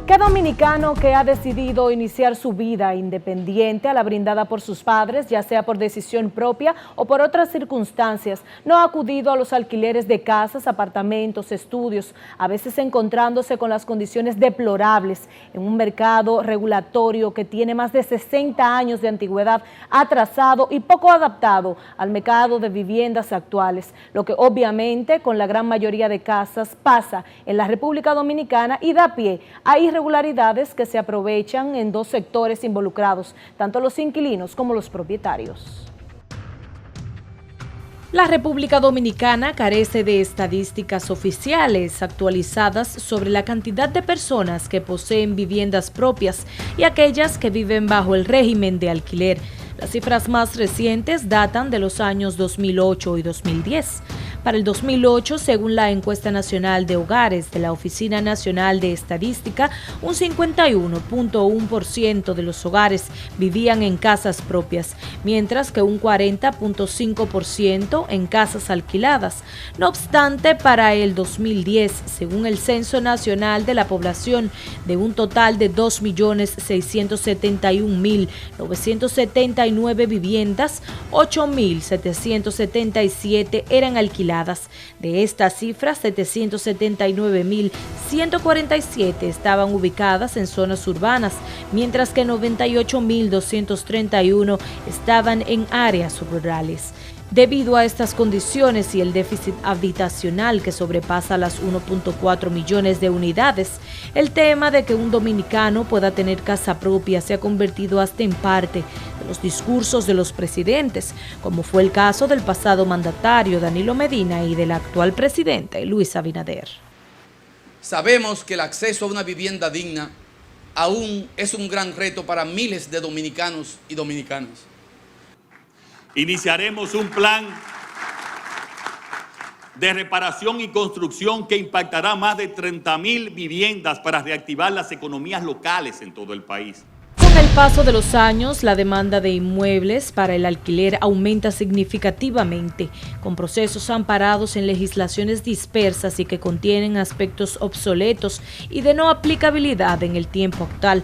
¿Qué dominicano que ha decidido iniciar su vida independiente a la brindada por sus padres, ya sea por decisión propia o por otras circunstancias, no ha acudido a los alquileres de casas, apartamentos, estudios, a veces encontrándose con las condiciones deplorables en un mercado regulatorio que tiene más de 60 años de antigüedad, atrasado y poco adaptado al mercado de viviendas actuales, lo que obviamente con la gran mayoría de casas pasa en la República Dominicana y da pie a irregularidades que se aprovechan en dos sectores involucrados, tanto los inquilinos como los propietarios. La República Dominicana carece de estadísticas oficiales actualizadas sobre la cantidad de personas que poseen viviendas propias y aquellas que viven bajo el régimen de alquiler. Las cifras más recientes datan de los años 2008 y 2010. Para el 2008, según la encuesta nacional de hogares de la Oficina Nacional de Estadística, un 51.1% de los hogares vivían en casas propias, mientras que un 40.5% en casas alquiladas. No obstante, para el 2010, según el Censo Nacional de la Población, de un total de 2.671.979 viviendas, 8.777 eran alquiladas. De estas cifras, 779.147 estaban ubicadas en zonas urbanas, mientras que 98.231 estaban en áreas rurales. Debido a estas condiciones y el déficit habitacional que sobrepasa las 1.4 millones de unidades, el tema de que un dominicano pueda tener casa propia se ha convertido hasta en parte de los discursos de los presidentes, como fue el caso del pasado mandatario Danilo Medina y del actual presidente Luis Abinader. Sabemos que el acceso a una vivienda digna aún es un gran reto para miles de dominicanos y dominicanas. Iniciaremos un plan de reparación y construcción que impactará más de 30.000 viviendas para reactivar las economías locales en todo el país. Con el paso de los años, la demanda de inmuebles para el alquiler aumenta significativamente, con procesos amparados en legislaciones dispersas y que contienen aspectos obsoletos y de no aplicabilidad en el tiempo actual.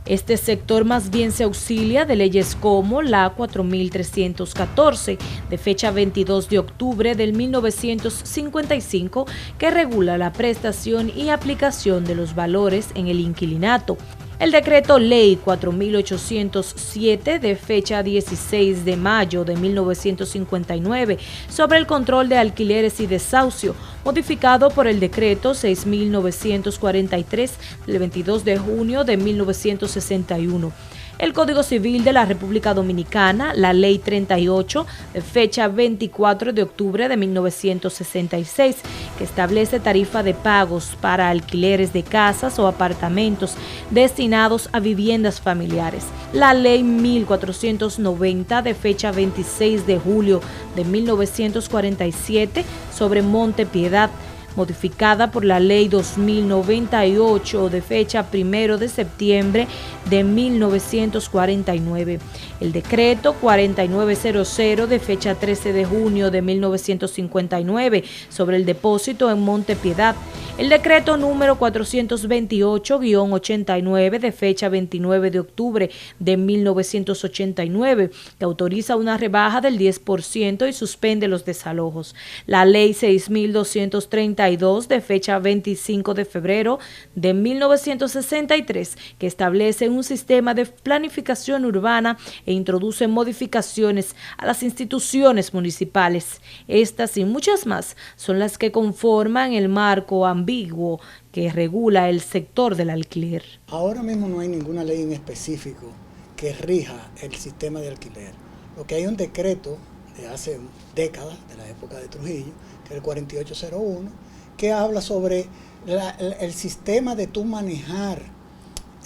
Este sector más bien se auxilia de leyes como la 4314, de fecha 22 de octubre del 1955, que regula la prestación y aplicación de los valores en el inquilinato. El decreto ley 4807 de fecha 16 de mayo de 1959 sobre el control de alquileres y desahucio, modificado por el decreto 6943 del 22 de junio de 1961. El Código Civil de la República Dominicana, la Ley 38, de fecha 24 de octubre de 1966, que establece tarifa de pagos para alquileres de casas o apartamentos destinados a viviendas familiares. La Ley 1490, de fecha 26 de julio de 1947, sobre Monte Piedad, modificada por la Ley 2098 de fecha 1 de septiembre de 1949, el Decreto 4900 de fecha 13 de junio de 1959 sobre el depósito en Monte Piedad, el Decreto número 428-89 de fecha 29 de octubre de 1989, que autoriza una rebaja del 10% y suspende los desalojos, la Ley 6232 de fecha 25 de febrero de 1963, que establece un sistema de planificación urbana e introduce modificaciones a las instituciones municipales. Estas y muchas más son las que conforman el marco ambiguo que regula el sector del alquiler. Ahora mismo no hay ninguna ley en específico que rija el sistema de alquiler. Lo que hay un decreto de hace décadas, de la época de Trujillo, que es el 4801, que habla sobre el sistema de tú manejar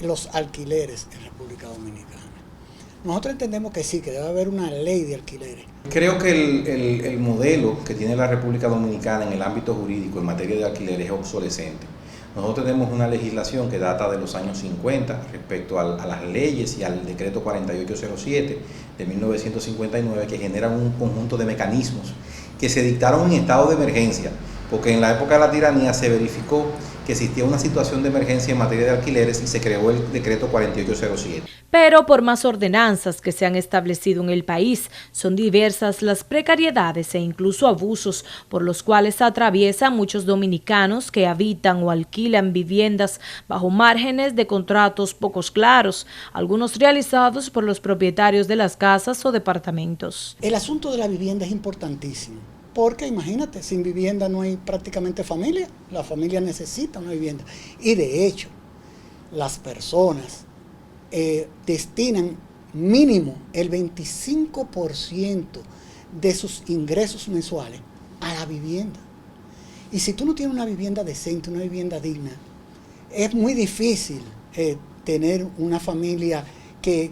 los alquileres en República Dominicana. Nosotros entendemos que sí, que debe haber una ley de alquileres. Creo que el modelo que tiene la República Dominicana en el ámbito jurídico en materia de alquileres es obsolescente. Nosotros tenemos una legislación que data de los años 50 respecto a las leyes y al decreto 4807 de 1959, que generan un conjunto de mecanismos que se dictaron en estado de emergencia, porque en la época de la tiranía se verificó que existía una situación de emergencia en materia de alquileres y se creó el decreto 4807. Pero por más ordenanzas que se han establecido en el país, son diversas las precariedades e incluso abusos por los cuales atraviesan muchos dominicanos que habitan o alquilan viviendas bajo márgenes de contratos pocos claros, algunos realizados por los propietarios de las casas o departamentos. El asunto de la vivienda es importantísimo. Porque imagínate, sin vivienda no hay prácticamente familia, la familia necesita una vivienda. Y de hecho, las personas destinan mínimo el 25% de sus ingresos mensuales a la vivienda. Y si tú no tienes una vivienda decente, una vivienda digna, es muy difícil tener una familia que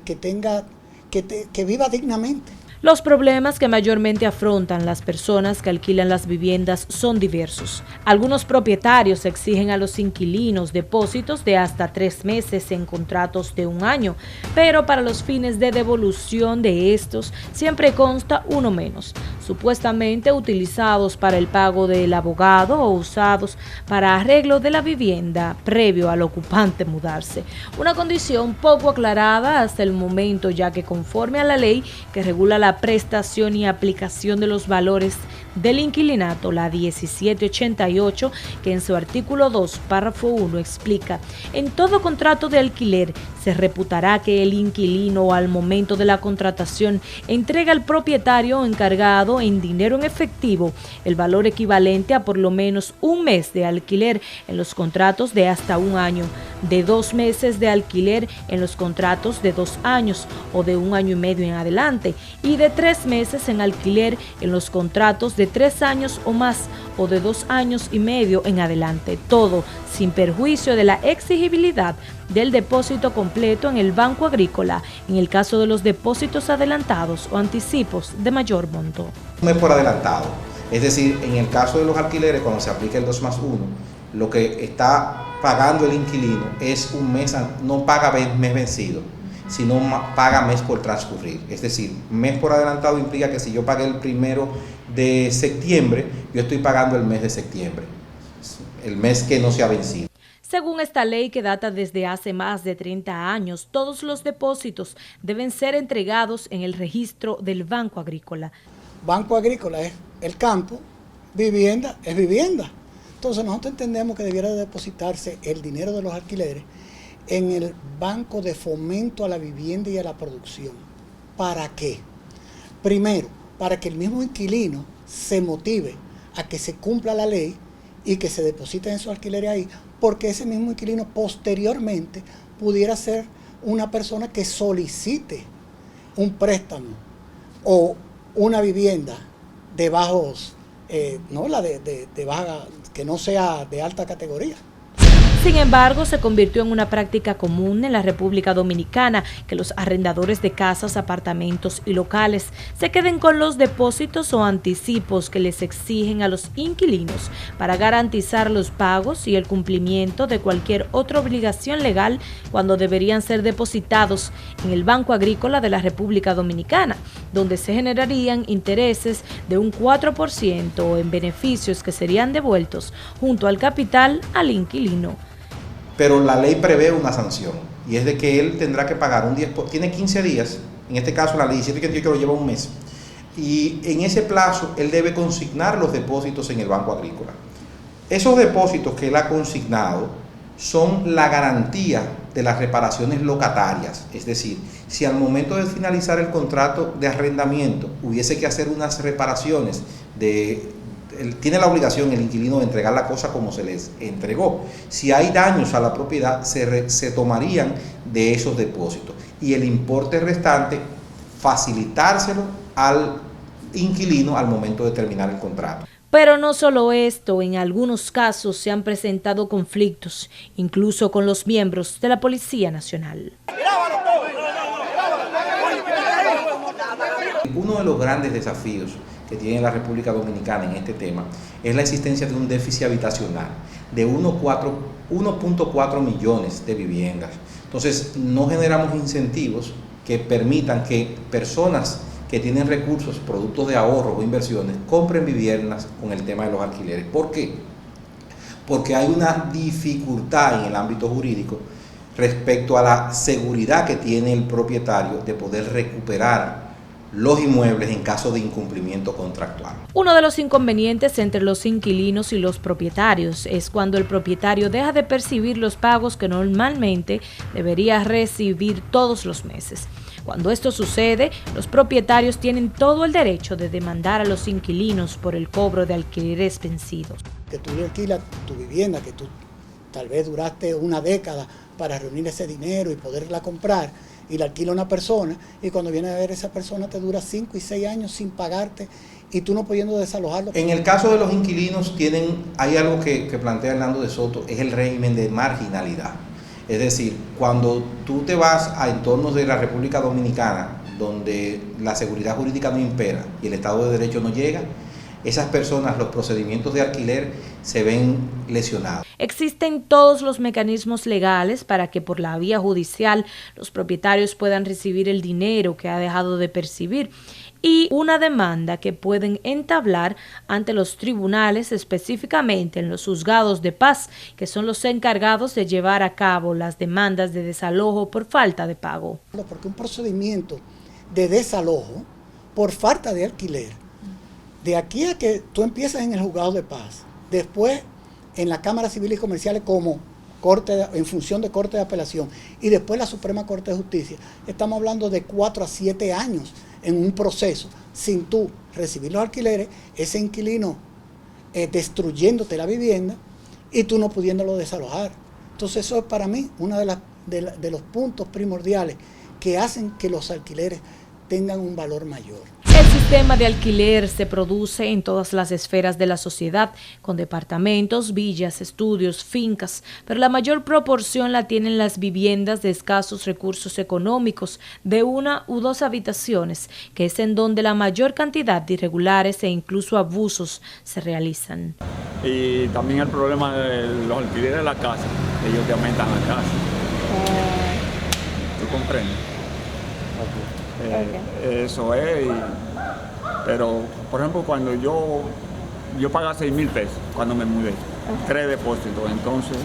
viva dignamente. Los problemas que mayormente afrontan las personas que alquilan las viviendas son diversos. Algunos propietarios exigen a los inquilinos depósitos de hasta 3 meses en contratos de 1 año, pero para los fines de devolución de estos siempre consta uno menos, supuestamente utilizados para el pago del abogado o usados para arreglo de la vivienda previo al ocupante mudarse. Una condición poco aclarada hasta el momento, ya que conforme a la ley que regula la prestación y aplicación de los valores del inquilinato, la 1788, que en su artículo 2, párrafo 1 explica: en todo contrato de alquiler se reputará que el inquilino al momento de la contratación entrega al propietario encargado en dinero en efectivo el valor equivalente a por lo menos 1 mes de alquiler en los contratos de hasta 1 año, de 2 meses de alquiler en los contratos de 2 años o de 1 año y medio en adelante, y de 3 meses en alquiler en los contratos de 3 años o más o de 2 años y medio en adelante, todo sin perjuicio de la exigibilidad del depósito completo en el Banco Agrícola en el caso de los depósitos adelantados o anticipos de mayor monto. Un mes por adelantado, es decir, en el caso de los alquileres, cuando se aplica el 2+1, lo que está pagando el inquilino es 1 mes, no paga mes vencido, sino paga mes por transcurrir. Es decir, mes por adelantado implica que si yo pagué el 1 de septiembre, yo estoy pagando el mes de septiembre, el mes que no se ha vencido. Según esta ley, que data desde hace más de 30 años, todos los depósitos deben ser entregados en el registro del Banco Agrícola. Banco Agrícola es el campo, vivienda es vivienda. Entonces nosotros entendemos que debiera depositarse el dinero de los alquileres en el Banco de Fomento a la Vivienda y a la Producción. ¿Para qué? Primero, para que el mismo inquilino se motive a que se cumpla la ley y que se depositen esos alquileres ahí, porque ese mismo inquilino posteriormente pudiera ser una persona que solicite un préstamo o una vivienda de bajos, no la de baja, que no sea de alta categoría. Sin embargo, se convirtió en una práctica común en la República Dominicana que los arrendadores de casas, apartamentos y locales se queden con los depósitos o anticipos que les exigen a los inquilinos para garantizar los pagos y el cumplimiento de cualquier otra obligación legal, cuando deberían ser depositados en el Banco Agrícola de la República Dominicana, donde se generarían intereses de un 4% en beneficios que serían devueltos junto al capital al inquilino. Pero la ley prevé una sanción, y es de que él tendrá que pagar un 10%, tiene 15 días, en este caso la ley 1788 lo lleva 1 mes, y en ese plazo él debe consignar los depósitos en el Banco Agrícola. Esos depósitos que él ha consignado son la garantía de las reparaciones locatarias, es decir, si al momento de finalizar el contrato de arrendamiento hubiese que hacer unas reparaciones tiene la obligación el inquilino de entregar la cosa como se les entregó. Si hay daños a la propiedad, se tomarían de esos depósitos y el importe restante facilitárselo al inquilino al momento de terminar el contrato. Pero no solo esto, en algunos casos se han presentado conflictos, incluso con los miembros de la Policía Nacional. Uno de los grandes desafíos que tiene la República Dominicana en este tema es la existencia de un déficit habitacional de 1.4 millones de viviendas. Entonces, no generamos incentivos que permitan que personas que tienen recursos, productos de ahorro o inversiones, compren viviendas con el tema de los alquileres. ¿Por qué? porque hay una dificultad en el ámbito jurídico respecto a la seguridad que tiene el propietario de poder recuperar los inmuebles en caso de incumplimiento contractual. Uno de los inconvenientes entre los inquilinos y los propietarios es cuando el propietario deja de percibir los pagos que normalmente debería recibir todos los meses. Cuando esto sucede, los propietarios tienen todo el derecho de demandar a los inquilinos por el cobro de alquileres vencidos. Que tú le alquilas tu vivienda, que tú tal vez duraste una década para reunir ese dinero y poderla comprar, y la alquila a una persona, y cuando viene a ver esa persona te dura 5 y 6 años sin pagarte y tú no pudiendo desalojarlo. En el caso de los inquilinos hay algo que plantea Hernando de Soto, es el régimen de marginalidad. Es decir, cuando tú te vas a entornos de la República Dominicana, donde la seguridad jurídica no impera y el Estado de Derecho no llega, esas personas, los procedimientos de alquiler se ven lesionados. Existen todos los mecanismos legales para que por la vía judicial los propietarios puedan recibir el dinero que ha dejado de percibir y una demanda que pueden entablar ante los tribunales, específicamente en los juzgados de paz, que son los encargados de llevar a cabo las demandas de desalojo por falta de pago. Porque un procedimiento de desalojo por falta de alquiler, de aquí a que tú empiezas en el juzgado de paz, después en la Cámara Civil y Comerciales como en función de Corte de Apelación y después la Suprema Corte de Justicia, estamos hablando de 4 a 7 años en un proceso sin tú recibir los alquileres, ese inquilino destruyéndote la vivienda y tú no pudiéndolo desalojar. Entonces eso es para mí uno de los puntos primordiales que hacen que los alquileres tengan un valor mayor. El sistema de alquiler se produce en todas las esferas de la sociedad, con departamentos, villas, estudios, fincas, pero la mayor proporción la tienen las viviendas de escasos recursos económicos, de 1 u 2 habitaciones, que es en donde la mayor cantidad de irregulares e incluso abusos se realizan. Y también el problema de los alquileres de la casa, ellos te aumentan la casa. ¿Tú comprendes? Eso es, pero por ejemplo cuando yo pagaba 6,000 pesos cuando me mudé, 3 depósitos, entonces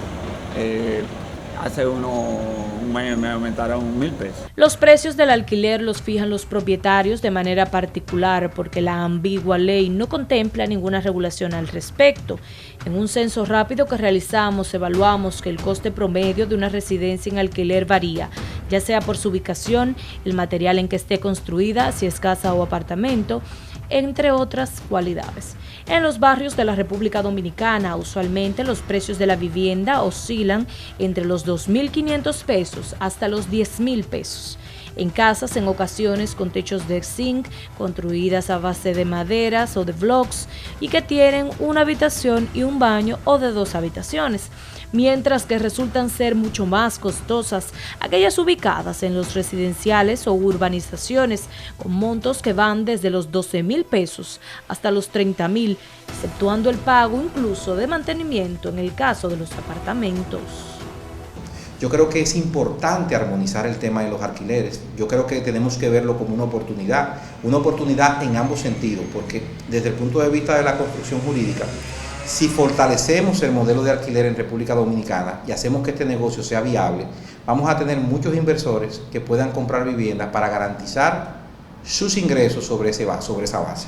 hace un mes me aumentaron 1,000 pesos. Los precios del alquiler los fijan los propietarios de manera particular porque la ambigua ley no contempla ninguna regulación al respecto. En un censo rápido que realizamos, evaluamos que el coste promedio de una residencia en alquiler varía, ya sea por su ubicación, el material en que esté construida, si es casa o apartamento, entre otras cualidades. En los barrios de la República Dominicana, usualmente los precios de la vivienda oscilan entre los 2.500 pesos hasta los 10.000 pesos. En casas, en ocasiones con techos de zinc, construidas a base de maderas o de blocks y que tienen una habitación y un baño o de 2 habitaciones, mientras que resultan ser mucho más costosas aquellas ubicadas en los residenciales o urbanizaciones con montos que van desde los 12.000 pesos hasta los 30.000, exceptuando el pago incluso de mantenimiento en el caso de los apartamentos. Yo creo que es importante armonizar el tema de los alquileres. Yo creo que tenemos que verlo como una oportunidad en ambos sentidos, porque desde el punto de vista de la construcción jurídica, si fortalecemos el modelo de alquiler en República Dominicana y hacemos que este negocio sea viable, vamos a tener muchos inversores que puedan comprar viviendas para garantizar sus ingresos sobre esa base.